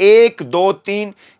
1, 2, 3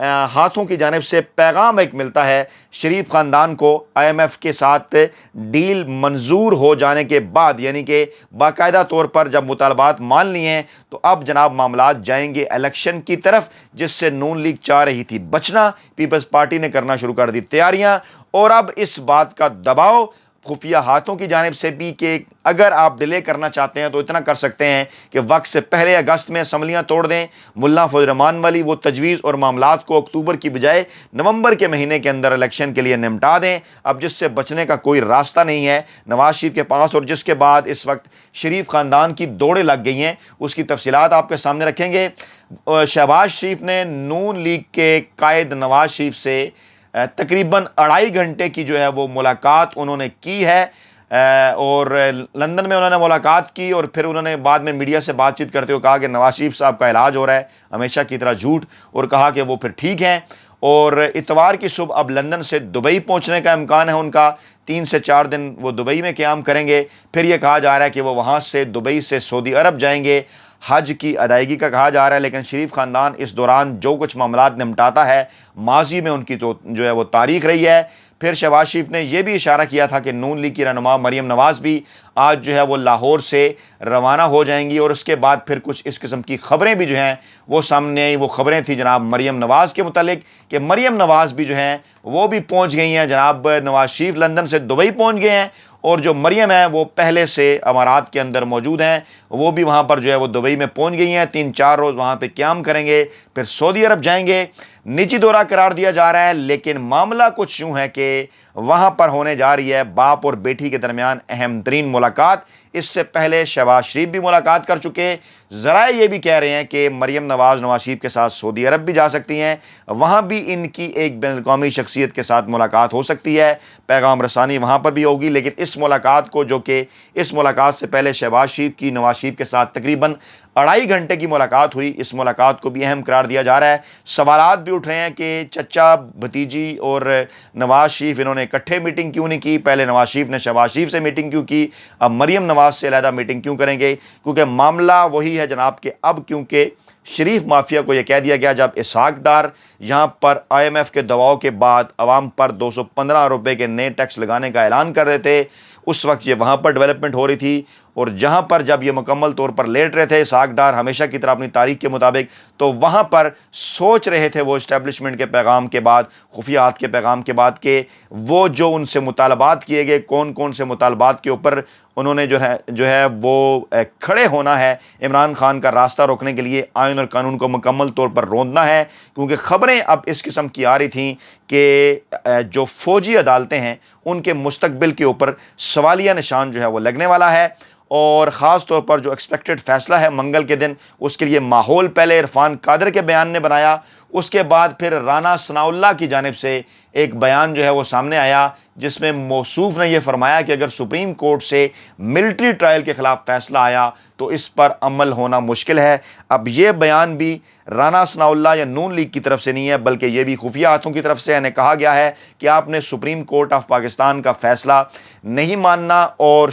ہاتھوں کی جانب سے پیغام ایک ملتا ہے شریف خاندان کو IMF کے ساتھ ڈیل منظور ہو جانے کے بعد، یعنی کہ باقاعدہ طور پر جب مطالبات مان لیے ہیں تو اب جناب معاملات جائیں گے الیکشن کی طرف، جس سے نون لیگ چاہ رہی تھی بچنا، پیپلز پارٹی نے کرنا شروع کر دی تیاریاں، اور اب اس بات کا دباؤ خفیہ ہاتھوں کی جانب سے بھی کہ اگر آپ ڈیلے کرنا چاہتے ہیں تو اتنا کر سکتے ہیں کہ وقت سے پہلے اگست میں اسمبلیاں توڑ دیں، ملا فضل الرحمان والی وہ تجویز اور معاملات کو اکتوبر کی بجائے نومبر کے مہینے کے اندر الیکشن کے لیے نمٹا دیں، اب جس سے بچنے کا کوئی راستہ نہیں ہے نواز شریف کے پاس، اور جس کے بعد اس وقت شریف خاندان کی دوڑیں لگ گئی ہیں، اس کی تفصیلات آپ کے سامنے رکھیں گے۔ شہباز شریف نے نون لیگ کے قائد نواز شریف سے تقریباً 2.5 گھنٹے کی جو ہے وہ ملاقات انہوں نے کی ہے، اور لندن میں انہوں نے ملاقات کی، اور پھر انہوں نے بعد میں میڈیا سے بات چیت کرتے ہوئے کہا کہ نواز شریف صاحب کا علاج ہو رہا ہے، ہمیشہ کی طرح جھوٹ، اور کہا کہ وہ پھر ٹھیک ہیں، اور اتوار کی صبح اب لندن سے دبئی پہنچنے کا امکان ہے ان کا، 3 سے 4 دن وہ دبئی میں قیام کریں گے، پھر یہ کہا جا رہا ہے کہ وہ وہاں سے دبئی سے سعودی عرب جائیں گے، حج کی ادائیگی کا کہا جا رہا ہے، لیکن شریف خاندان اس دوران جو کچھ معاملات نمٹاتا ہے، ماضی میں ان کی تو جو ہے وہ تاریخ رہی ہے۔ پھر شہباز شریف نے یہ بھی اشارہ کیا تھا کہ نون لیگ کی رہنما مریم نواز بھی آج جو ہے وہ لاہور سے روانہ ہو جائیں گی، اور اس کے بعد پھر کچھ اس قسم کی خبریں بھی جو ہیں وہ سامنے آئی۔ وہ خبریں تھیں جناب مریم نواز کے متعلق کہ مریم نواز بھی جو ہیں وہ بھی پہنچ گئی ہیں، جناب نواز شریف لندن سے دبئی پہنچ گئے ہیں، اور جو مریم ہیں وہ پہلے سے امارات کے اندر موجود ہیں، وہ بھی وہاں پر جو ہے وہ دبئی میں پہنچ گئی ہیں، 3-4 روز وہاں پہ قیام کریں گے، پھر سعودی عرب جائیں گے۔ نجی دورہ قرار دیا جا رہا ہے، لیکن معاملہ کچھ یوں ہے کہ وہاں پر ہونے جا رہی ہے باپ اور بیٹی کے درمیان اہم ترین ملاقات۔ اس سے پہلے شہباز شریف بھی ملاقات کر چکے، ذرائع یہ بھی کہہ رہے ہیں کہ مریم نواز شریف کے ساتھ سعودی عرب بھی جا سکتی ہیں، وہاں بھی ان کی ایک بین الاقوامی شخصیت کے ساتھ ملاقات ہو سکتی ہے، پیغام رسانی وہاں پر بھی ہوگی۔ لیکن اس ملاقات کو، جو کہ اس ملاقات سے پہلے شہباز شریف کی نواز شریف کے ساتھ تقریباً 2.5 گھنٹے کی ملاقات ہوئی، اس ملاقات کو بھی اہم قرار دیا جا رہا ہے۔ سوالات بھی اٹھ رہے ہیں کہ چچا بھتیجی اور نواز شریف انہوں نے اکٹھے میٹنگ کیوں نہیں کی، پہلے نواز شریف نے شہباز شریف سے میٹنگ کیوں کی، اب مریم نواز سے علیحدہ میٹنگ کیوں کریں گے؟ کیونکہ معاملہ وہی ہے جناب کہ اب کیونکہ شریف مافیا کو یہ کہہ دیا گیا، جب اسحاق ڈار یہاں پر IMF کے دباؤ کے بعد عوام پر 215 روپے کے نئے ٹیکس لگانے کا اعلان کر رہے تھے، اس وقت یہ وہاں پر ڈیولپمنٹ ہو رہی تھی، اور جہاں پر جب یہ مکمل طور پر لیٹ رہے تھے اسحاق ڈار ہمیشہ کی طرح اپنی تاریخ کے مطابق، تو وہاں پر سوچ رہے تھے وہ اسٹیبلشمنٹ کے پیغام کے بعد، خفیات کے پیغام کے بعد، کہ وہ جو ان سے مطالبات کیے گئے، کون کون سے مطالبات کے اوپر انہوں نے جو ہے وہ کھڑے ہونا ہے، عمران خان کا راستہ روکنے کے لیے آئین اور قانون کو مکمل طور پر روندنا ہے، کیونکہ خبریں اب اس قسم کی آ رہی تھیں کہ جو فوجی عدالتیں ہیں ان کے مستقبل کے اوپر سوالیہ نشان جو ہے وہ لگنے والا ہے، اور خاص طور پر جو ایکسپیکٹڈ فیصلہ ہے منگل کے دن، اس کے لیے ماحول پہلے عرفان قادر کے بیان نے بنایا، اس کے بعد پھر رانا ثناء اللہ کی جانب سے ایک بیان جو ہے وہ سامنے آیا، جس میں موصوف نے یہ فرمایا کہ اگر سپریم کورٹ سے ملٹری ٹرائل کے خلاف فیصلہ آیا تو اس پر عمل ہونا مشکل ہے۔ اب یہ بیان بھی رانا ثناء اللہ یا نون لیگ کی طرف سے نہیں ہے، بلکہ یہ بھی خفیہ ہاتھوں کی طرف سے انہیں کہا گیا ہے کہ آپ نے سپریم کورٹ آف پاکستان کا فیصلہ نہیں ماننا، اور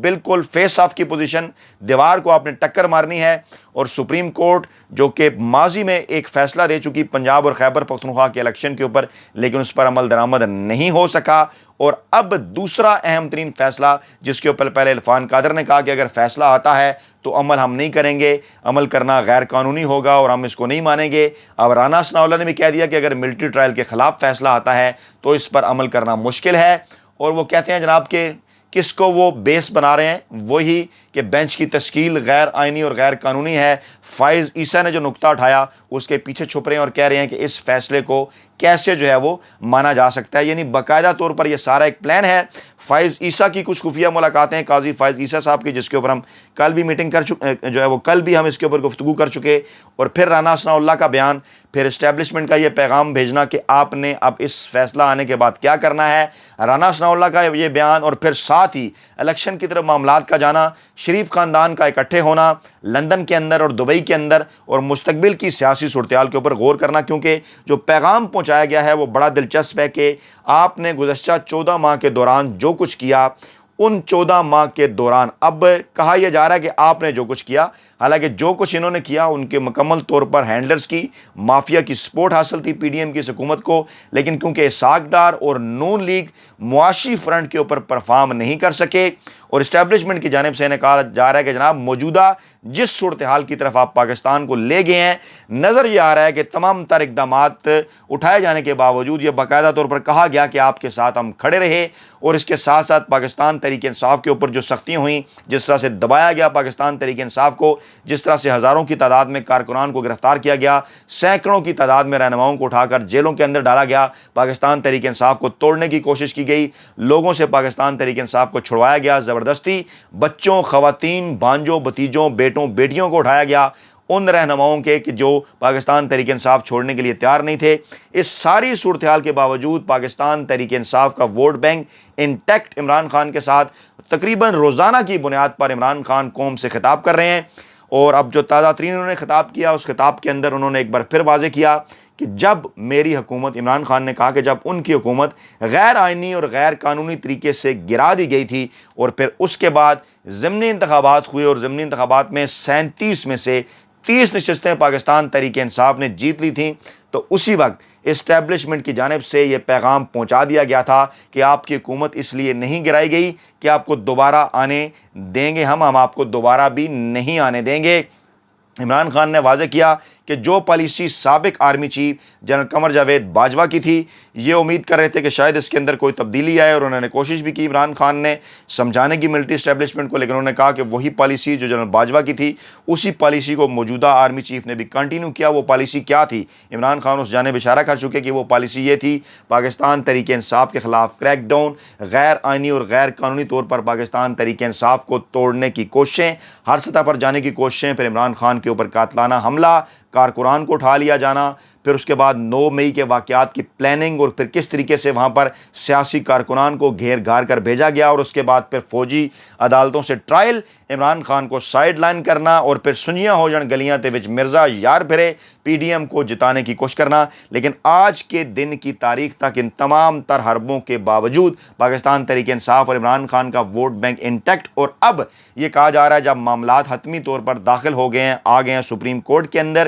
بالکل فیس آف کی پوزیشن، دیوار کو آپ نے ٹکر مارنی ہے، اور سپریم کورٹ جو کہ ماضی میں ایک فیصلہ دے چکی پنجاب اور خیبر پختونخوا کے الیکشن کے اوپر، لیکن اس پر عمل درآمد نہیں ہو سکا، اور اب دوسرا اہم ترین فیصلہ جس کے اوپر پہلے عرفان قادر نے کہا کہ اگر فیصلہ آتا ہے تو عمل ہم نہیں کریں گے، عمل کرنا غیر قانونی ہوگا اور ہم اس کو نہیں مانیں گے۔ اب رانا ثناء اللہ نے بھی کہہ دیا کہ اگر ملٹری ٹرائل کے خلاف فیصلہ آتا ہے تو اس پر عمل کرنا مشکل ہے، اور وہ کہتے ہیں جناب کہ کس کو وہ بیس بنا رہے ہیں، وہی کہ بینچ کی تشکیل غیر آئینی اور غیر قانونی ہے۔ فائز عیسیٰ نے جو نقطہ اٹھایا اس کے پیچھے چھپ رہے ہیں اور کہہ رہے ہیں کہ اس فیصلے کو کیسے جو ہے وہ مانا جا سکتا ہے، یعنی باقاعدہ طور پر یہ سارا ایک پلان ہے۔ فائز عیسیٰ کی کچھ خفیہ ملاقاتیں قاضی فائز عیسیٰ صاحب کی، جس کے اوپر ہم کل بھی میٹنگ کر چکے، جو ہے وہ کل بھی ہم اس کے اوپر گفتگو کر چکے، اور پھر رانا ثناء اللہ کا بیان، پھر اسٹیبلشمنٹ کا یہ پیغام بھیجنا کہ آپ نے اب اس فیصلہ آنے کے بعد کیا کرنا ہے، رانا ثناء اللہ کا یہ بیان، اور پھر ساتھ ہی الیکشن کی طرف معاملات کا جانا، شریف خاندان کا اکٹھے ہونا لندن کے اندر اور دبئی کے اندر، اور مستقبل کی سیاسی صورتحال کے اوپر غور کرنا، کیونکہ جو پیغام پہنچایا گیا ہے وہ بڑا دلچسپ ہے کہ آپ نے گزشتہ 14 ماہ کے دوران جو کچھ کیا ان 14 ماہ کے دوران اب کہا یہ جا رہا ہے کہ آپ نے جو کچھ کیا، حالانکہ جو کچھ انہوں نے کیا ان کے مکمل طور پر ہینڈلرز کی مافیا کی سپورٹ حاصل تھی پی ڈی ایم کی اس حکومت کو، لیکن کیونکہ اسحاق ڈار اور نون لیگ معاشی فرنٹ کے اوپر پرفارم نہیں کر سکے، اور اسٹیبلشمنٹ کی جانب سے انہیں کہا جا رہا ہے کہ جناب موجودہ جس صورتحال کی طرف آپ پاکستان کو لے گئے ہیں، نظر یہ آ رہا ہے کہ تمام تر اقدامات اٹھائے جانے کے باوجود یہ باقاعدہ طور پر کہا گیا کہ آپ کے ساتھ ہم کھڑے رہے، اور اس کے ساتھ ساتھ پاکستان تحریک انصاف کے اوپر جو سختیاں ہوئیں، جس طرح سے دبایا گیا پاکستان تحریک انصاف کو، جس طرح سے ہزاروں کی تعداد میں کارکنان کو گرفتار کیا گیا، سینکڑوں کی تعداد میں رہنماؤں کو اٹھا کر جیلوں کے اندر ڈالا گیا، پاکستان تحریک انصاف کو توڑنے کی کوشش کی گئی، لوگوں سے پاکستان تحریک انصاف کو چھڑوایا گیا، زبردستی بچوں، خواتین، بھانجوں، بھتیجوں، بیٹوں، بیٹیوں کو اٹھایا گیا، ان رہنماؤں کے کہ جو پاکستان تحریک انصاف چھوڑنے کے لیے تیار نہیں تھے۔ اس ساری صورتحال کے باوجود پاکستان تحریک انصاف کا vote bank intact Imran Khan کے ساتھ تقریباً روزانہ کی بنیاد پر عمران خان قوم سے خطاب کر رہے ہیں، اور اب جو تازہ ترین انہوں نے خطاب کیا، اس خطاب کے اندر انہوں نے ایک بار پھر واضح کیا کہ جب میری حکومت، عمران خان نے کہا کہ جب ان کی حکومت غیر آئینی اور غیر قانونی طریقے سے گرا دی گئی تھی، اور پھر اس کے بعد ضمنی انتخابات ہوئے، اور ضمنی انتخابات میں 37 میں سے 30 نشستیں پاکستان تحریک انصاف نے جیت لی تھیں، تو اسی وقت اسٹیبلشمنٹ کی جانب سے یہ پیغام پہنچا دیا گیا تھا کہ آپ کی حکومت اس لیے نہیں گرائی گئی کہ آپ کو دوبارہ آنے دیں گے، ہم آپ کو دوبارہ بھی نہیں آنے دیں گے۔ عمران خان نے واضح کیا کہ جو پالیسی سابق army chief general Qamar Javed Bajwa کی تھی، یہ امید کر رہے تھے کہ شاید اس کے اندر کوئی تبدیلی آئے، اور انہوں نے کوشش بھی کی عمران خان نے سمجھانے کی ملٹری اسٹیبلشمنٹ کو، لیکن انہوں نے کہا کہ وہی پالیسی جو جنرل باجوہ کی تھی، اسی پالیسی کو موجودہ آرمی چیف نے بھی کنٹینیو کیا۔ وہ پالیسی کیا تھی؟ عمران خان اس جانب اشارہ کر چکے کہ وہ پالیسی یہ تھی، پاکستان تحریک انصاف کے خلاف کریک ڈاؤن، غیر آئینی اور غیر قانونی طور پر پاکستان تحریک انصاف کو توڑنے کی کوششیں، ہر سطح پر جانے کی کوششیں، پھر عمران خان کے اوپر قاتلانہ حملہ، کارکنان کو اٹھا لیا جانا، پھر اس کے بعد 9 مئی کے واقعات کی پلاننگ، اور پھر کس طریقے سے وہاں پر سیاسی کارکنان کو گھیر گھار کر بھیجا گیا، اور اس کے بعد پھر فوجی عدالتوں سے ٹرائل، عمران خان کو سائیڈ لائن کرنا، اور پھر سنیاں ہو جان گلیاں تے وچ مرزا یار پھرے، پی ڈی ایم کو جتانے کی کوشش کرنا۔ لیکن آج کے دن کی تاریخ تک ان تمام تر حربوں کے باوجود پاکستان تحریک انصاف اور عمران خان کا ووٹ بینک انٹیکٹ، اور اب یہ کہا جا رہا ہے جب معاملات حتمی طور پر داخل ہو گئے ہیں، آ گئے ہیں سپریم کورٹ کے اندر،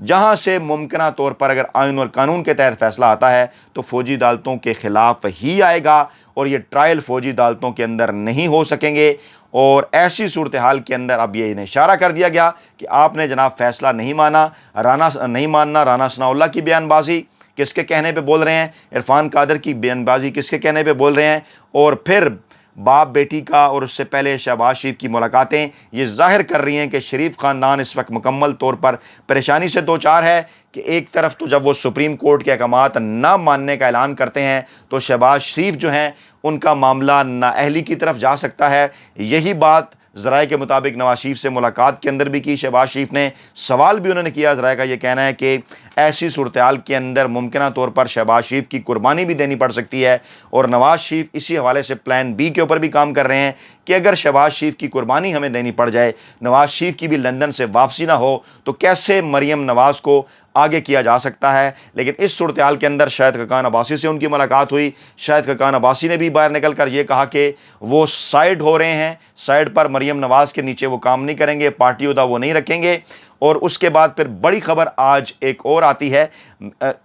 جہاں سے ممکنہ طور پر اگر آئین اور قانون کے تحت فیصلہ آتا ہے تو فوجی عدالتوں کے خلاف ہی آئے گا، اور یہ ٹرائل فوجی عدالتوں کے اندر نہیں ہو سکیں گے۔ اور ایسی صورتحال کے اندر اب یہ انہیں اشارہ کر دیا گیا کہ آپ نے جناب فیصلہ نہیں ماننا، رانا ثناء اللہ کی بیان بازی کس کے کہنے پہ بول رہے ہیں، عرفان قادر کی بیان بازی کس کے کہنے پہ بول رہے ہیں، اور پھر باپ بیٹی کا اور اس سے پہلے شہباز شریف کی ملاقاتیں یہ ظاہر کر رہی ہیں کہ شریف خاندان اس وقت مکمل طور پر پریشانی سے دوچار ہے، کہ ایک طرف تو جب وہ سپریم کورٹ کے احکامات نہ ماننے کا اعلان کرتے ہیں تو شہباز شریف جو ہیں ان کا معاملہ نااہلی کی طرف جا سکتا ہے۔ یہی بات ذرائع کے مطابق نواز شریف سے ملاقات کے اندر بھی کی شہباز شریف نے، سوال بھی انہوں نے کیا، ذرائع کا یہ کہنا ہے کہ ایسی صورتحال کے اندر ممکنہ طور پر شہباز شریف کی قربانی بھی دینی پڑ سکتی ہے، اور نواز شریف اسی حوالے سے پلان بی کے اوپر بھی کام کر رہے ہیں کہ اگر شہباز شریف کی قربانی ہمیں دینی پڑ جائے، نواز شریف کی بھی لندن سے واپسی نہ ہو، تو کیسے مریم نواز کو آگے کیا جا سکتا ہے۔ لیکن اس صورتحال کے اندر شاہد خاقان عباسی سے ان کی ملاقات ہوئی، شاہد خاقان عباسی نے بھی باہر نکل کر یہ کہا کہ وہ سائیڈ ہو رہے ہیں، سائیڈ پر مریم نواز کے نیچے وہ کام نہیں کریں گے، پارٹی عہدہ وہ نہیں رکھیں گے۔ اور اس کے بعد پھر بڑی خبر آج ایک اور آتی ہے،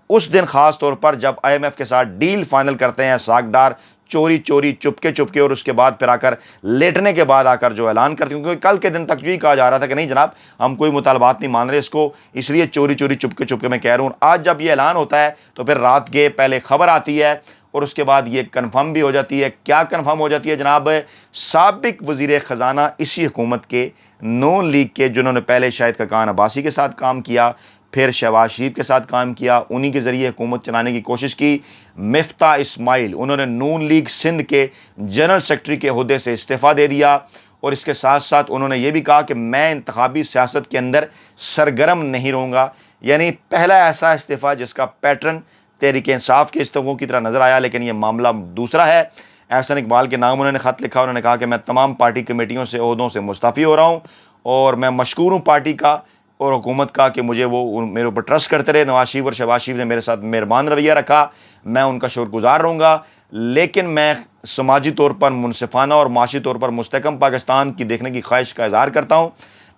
اس دن خاص طور پر جب آئی ایم ایف کے ساتھ ڈیل فائنل کرتے ہیں اسحاق ڈار، چوری چپکے، اور اس کے بعد پھر آ کر لیٹنے کے بعد آ کر جو اعلان کرتے ہیں، کیونکہ کل کے دن تک یہی کہا جا رہا تھا کہ نہیں جناب ہم کوئی مطالبات نہیں مان رہے اس کو، اس لیے چوری چپکے میں کہہ رہا ہوں۔ آج جب یہ اعلان ہوتا ہے تو پھر رات کے پہلے خبر آتی ہے، اور اس کے بعد یہ کنفرم بھی ہو جاتی ہے۔ کیا کنفرم ہو جاتی ہے جناب؟ سابق وزیر خزانہ اسی حکومت کے نون لیگ کے، جنہوں نے پہلے شاہد خاقان عباسی کے ساتھ کام کیا، پھر شہباز شریف کے ساتھ کام کیا، انہی کے ذریعے حکومت چلانے کی کوشش کی، مفتاح اسماعیل، انہوں نے نون لیگ سندھ کے جنرل سیکرٹری کے عہدے سے استعفیٰ دے دیا، اور اس کے ساتھ ساتھ انہوں نے یہ بھی کہا کہ میں انتخابی سیاست کے اندر سرگرم نہیں رہوں گا۔ یعنی پہلا ایسا استعفیٰ جس کا پیٹرن تحریک انصاف کے استعفوں کی طرح نظر آیا، لیکن یہ معاملہ دوسرا ہے۔ احسن اقبال کے نام انہوں نے خط لکھا، انہوں نے کہا کہ میں تمام پارٹی کمیٹیوں سے عہدوں سے مستعفی ہو رہا ہوں، اور میں مشکور ہوں پارٹی کا اور حکومت کا کہ مجھے وہ میرے اوپر ٹرسٹ کرتے رہے. نواز شریف اور شہباز شریف نے میرے ساتھ مہربان رویہ رکھا, میں ان کا شکر گزار رہوں گا. لیکن میں سماجی طور پر منصفانہ اور معاشی طور پر مستحکم پاکستان کی دیکھنے کی خواہش کا اظہار کرتا ہوں.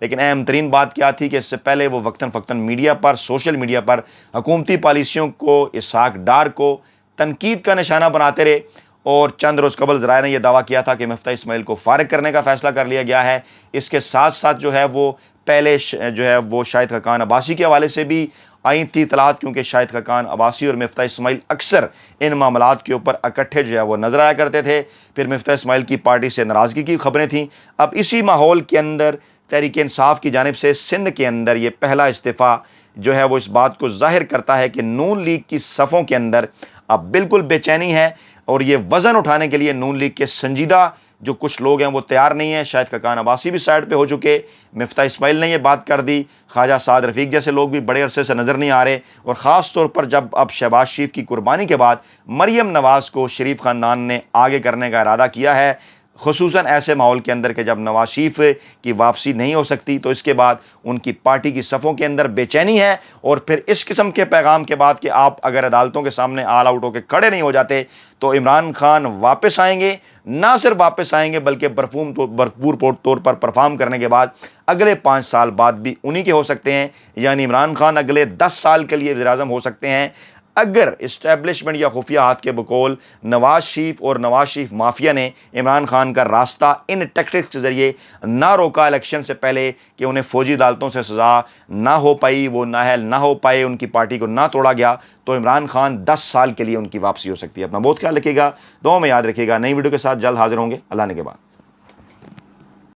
لیکن اہم ترین بات کیا تھی کہ اس سے پہلے وہ وقتاً فوقتاً میڈیا پر, سوشل میڈیا پر حکومتی پالیسیوں کو, اسحاق ڈار کو تنقید کا نشانہ بناتے رہے. اور چند روز قبل ذرائع نے یہ دعویٰ کیا تھا کہ مفتاح اسماعیل کو فارغ کرنے کا فیصلہ کر لیا گیا ہے. اس کے ساتھ ساتھ جو ہے وہ پہلے جو ہے وہ شاہد خاقان عباسی کے حوالے سے بھی آئی تھی اطلاعات, کیونکہ شاہد خاقان عباسی اور مفتاح اسماعیل اکثر ان معاملات کے اوپر اکٹھے جو ہے وہ نظر آیا کرتے تھے. پھر مفتاح اسماعیل کی پارٹی سے ناراضگی کی خبریں تھیں. اب اسی ماحول کے اندر تحریک انصاف کی جانب سے سندھ کے اندر یہ پہلا استعفیٰ جو ہے وہ اس بات کو ظاہر کرتا ہے کہ نون لیگ کی صفوں کے اندر اب بالکل بے چینی ہے, اور یہ وزن اٹھانے کے لیے نون لیگ کے سنجیدہ جو کچھ لوگ ہیں وہ تیار نہیں ہیں. شاہد خاقان عباسی بھی سائڈ پہ ہو چکے, مفتاح اسماعیل نے یہ بات کر دی, خواجہ سعد رفیق جیسے لوگ بھی بڑے عرصے سے نظر نہیں آ رہے. اور خاص طور پر جب اب شہباز شریف کی قربانی کے بعد مریم نواز کو شریف خاندان نے آگے کرنے کا ارادہ کیا ہے, خصوصاً ایسے ماحول کے اندر کہ جب نواز شریف کی واپسی نہیں ہو سکتی, تو اس کے بعد ان کی پارٹی کی صفوں کے اندر بے چینی ہے. اور پھر اس قسم کے پیغام کے بعد کہ آپ اگر عدالتوں کے سامنے آل آؤٹ ہو کے کھڑے نہیں ہو جاتے تو عمران خان واپس آئیں گے. نہ صرف واپس آئیں گے بلکہ بھرپور طور پر پرفارم کرنے کے بعد اگلے 5 سال بعد بھی انہی کے ہو سکتے ہیں. یعنی عمران خان اگلے 10 سال کے لیے وزیر اعظم ہو سکتے ہیں اگر اسٹیبلشمنٹ یا خفیہ ہاتھ کے بقول نواز شریف اور نواز شریف مافیا نے عمران خان کا راستہ ان ٹیکٹکس کے ذریعے نہ روکا الیکشن سے پہلے کہ انہیں فوجی عدالتوں سے سزا نہ ہو پائی, وہ نااہل نہ ہو پائے, ان کی پارٹی کو نہ توڑا گیا, تو عمران خان 10 سال کے لیے ان کی واپسی ہو سکتی ہے. اپنا بہت خیال رکھیے گا, دعاؤں میں یاد رکھیے گا. نئی ویڈیو کے ساتھ جلد حاضر ہوں گے. اللہ نے کے بعد.